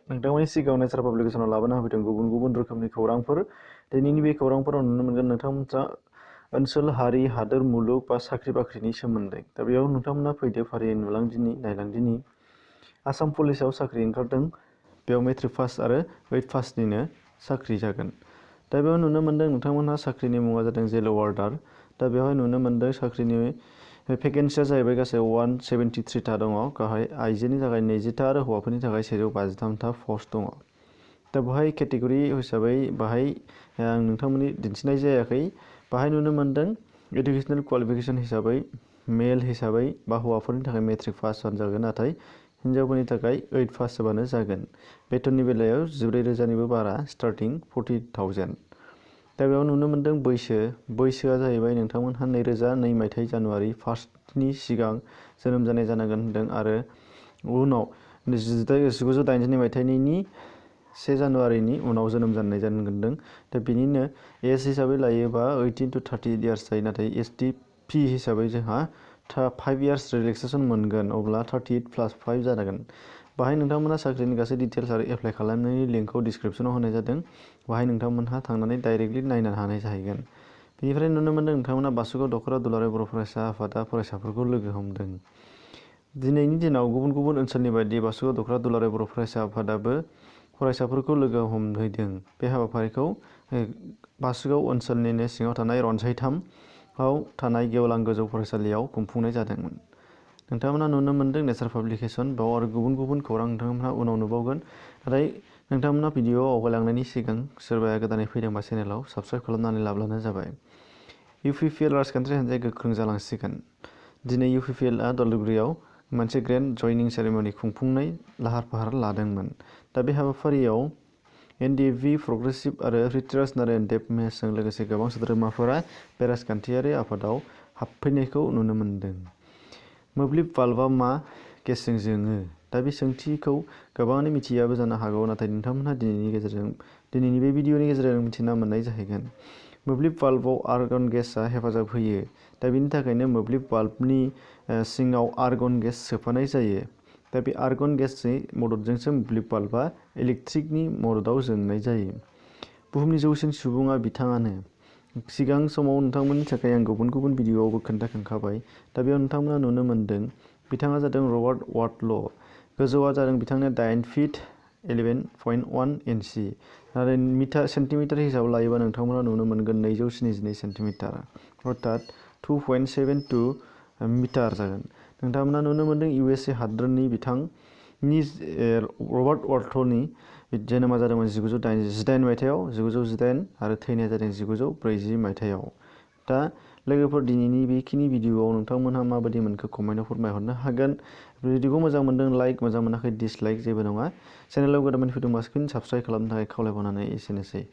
नोंथांमोननि सिगाङाव नेचार पाब्लिकेसनाव लाबोना होफैदों गुबुन गुबुन रोखोमनि खौरांफोर। दिनैनि बे खौरांफोराव नुनो मोनगोन नोंथांमोनहा ओनसोल, हारि, हादोर, मुलुग बा साख्रि बाख्रिनि सोमोन्दै। दा बेयाव नोंथांमोना फैदो फारियै नुलांदिनि नायलांदिनि। आसाम पुलिसाव साख्रि ओंखारदों। बेयाव मेट्रिक पास आरो 8 पासनिनो साख्रि जागोन। दा बेयाव नुनो मोनदों नोंथांमोनहा साख्रिनि मुङा जादों जेल वार्डार। दा बेवहाय नुनो मोनदों साख्रिनि भेकेन्सिया जाहैबाय गासै 173 दङ। गाहाय आइजोनि थाखाय 20 आरो हौवाफोरनि थाखाय 153 पस्ट दङ। दा बेवहाय केटेगरि हिसाबै बाहाय आं नोंथांमोननि दिन्थिनाय जायाखै। बाहाय नुनो मोनदों एडुकेसनेल क्वालिफिकेसन हिसाबै मेल हिसाबै बा हौवाफोरनि थाखाय मेट्रिक पास जागोन, नाथाय हिन्जावफोरनि थाखाय 8 पास जाबानो जागोन। बेथननि बेलायाव 14,000निबो बारा, स्टार्टिं 40,000। दा बेयाव नुनो मोनदों बैसोआ जाहैबाय नोंथांमोनहा 2002 मायथाइ जानुवारि 1नि सिगां जोनोम जानाय जानांगोन होनदों आरो उनाव 1982 मायथाइनि 1 जानुवारिनि उनाव जोनोम जानाय जानांगोन होनदों। दा बिनिनो एज हिसाबै लायोबा 18 to 30 इयार्स जायो, नाथाय STP हिसाबै जोंहा 5 इयार्स रिलेक्सेसन मोनगोन, अब्ला 38 + 5 जागोन। बाहाय नोंथांमोनहा साख्रिनि गासै डिटेल्स आरो एप्लाइ खालामनायनि लिंकखौ डिसक्रिपसनाव होनाय जादों। बाहाय नोंथांमोनहा थांनानै डाइरेक्टलि नायनो हानाय जाहैगोन। बेनिफ्राय नुनो मोनदों नोंथांमोना बासुगाव दख'रा दुलाराय बर' फरायसा आफादा फरायसाफोरखौ लोगो हमदों। दिनैनि दिनाव गुबुन गुबुन ओनसोलनि बायदि बासुगाव दख'रा दुलाराय बर' फरायसा आफादाबो फरायसाफोरखौ लोगो हमहैदों। बे हाबाफारिखौ बासुगाव ओनसोलनिनो सिङाव थानाय रनसाय 3 आव थानाय गेवलां गोजौ फरायसालियाव खुंफुंनाय जादोंमोन। नोंथांमोना नुनो मोनदों नेचार पाब्लिकेसन। बेयाव आरो गुबुन गुबुन खौरां नोंथांमोनहा उनाव नुबावगोन। नाथाय नोंथांमोना भिडिअ'आव आवगायलांनायनि सिगां सोरबाया गोदानै फैदोंबा चेनेलाव साबस्क्राइब खालामनानै लाब्लानो जाबाय। UPPL राजखान्थियारि हान्जाया गोख्रों जालांसिगोन। दिनै UPPLआ दलगुरियाव मोनसे ग्रेन्ड जयनिं सेरेमनि खुंफुंनाय लाहार फाहार लादोंमोन। दा बे हाबाफारियाव NDFB, प्रग्रेसिभ आरो पृथ्वीराज नारायण देबमेशजों लोगोसे गोबां सोद्रोमाफोरा बे राजखान्थियारि आफादाव हाबफैनायखौ नुनो मोनदों। मोब्लिब बाल्बआ मा गेसजों जोङो? दा बे सोंथिखौ गोबाङानो मिथियाबो जानो हागौ, नाथाय नोंथांमोनहा दिनैनि बे भिडिअनि गेजेरजों मिथिना मोननाय जाहैगोन। मोब्लिब बाल्बआव आर्गन गेसआ हेफाजाब होयो। दा बेनि थाखायनो मोब्लिब बाल्बनि सिङाव आर्गन गेस सोफानाय जायो। दा बे आर्गन गेसनि मददजोंसो मोब्लिब बाल्बआ इलेक्ट्रिकनि मददाव जोंनाय जायो। बुहुमनि जौसिन सुबुङा बिथाङानो। सिगां समाव नोंथांमोननि थाखाय आं गुबुन गुबुन भिडिअआवबो खोन्थाखांखाबाय। दा बेयाव नोंथांमोना नुनो मोनदों बिथाङा जादों रबार्ट वाटल'। गोजौआ जादों बिथांनिया 9 फीट 11.1 इन्सि। आरो सेन्टिमिटार हिसाबै लायोबा नोंथांमोना नुनो मोनगोन 272 सेन्टिमिटार, अर्थात 2.72 मिटार जागोन। नोंथांमोना नुनो मोनदों USA हादोरनि बिथांनि रबार्ट वाटल'नि जोनोमा जादोंमोन 1918 मायथाइयाव 1918 आरो थैनाया जादों 1940 मायथाइयाव। दा लोगोफोर, दिनैनि बेखिनि भिडिअआव नोंथांमोनहा माबायदि मोनखो कमेन्टआव फोरमायहरनो हागोन। भिडिअखौ मोजां मोनदों लाइक, मोजां मोनाखै डिसलाइक जेबो नङा। चेनेलाव गोदान फैदोंबा साबस्क्राइब खालामनो थाखाय खावलायबावनानै एसेनोसै।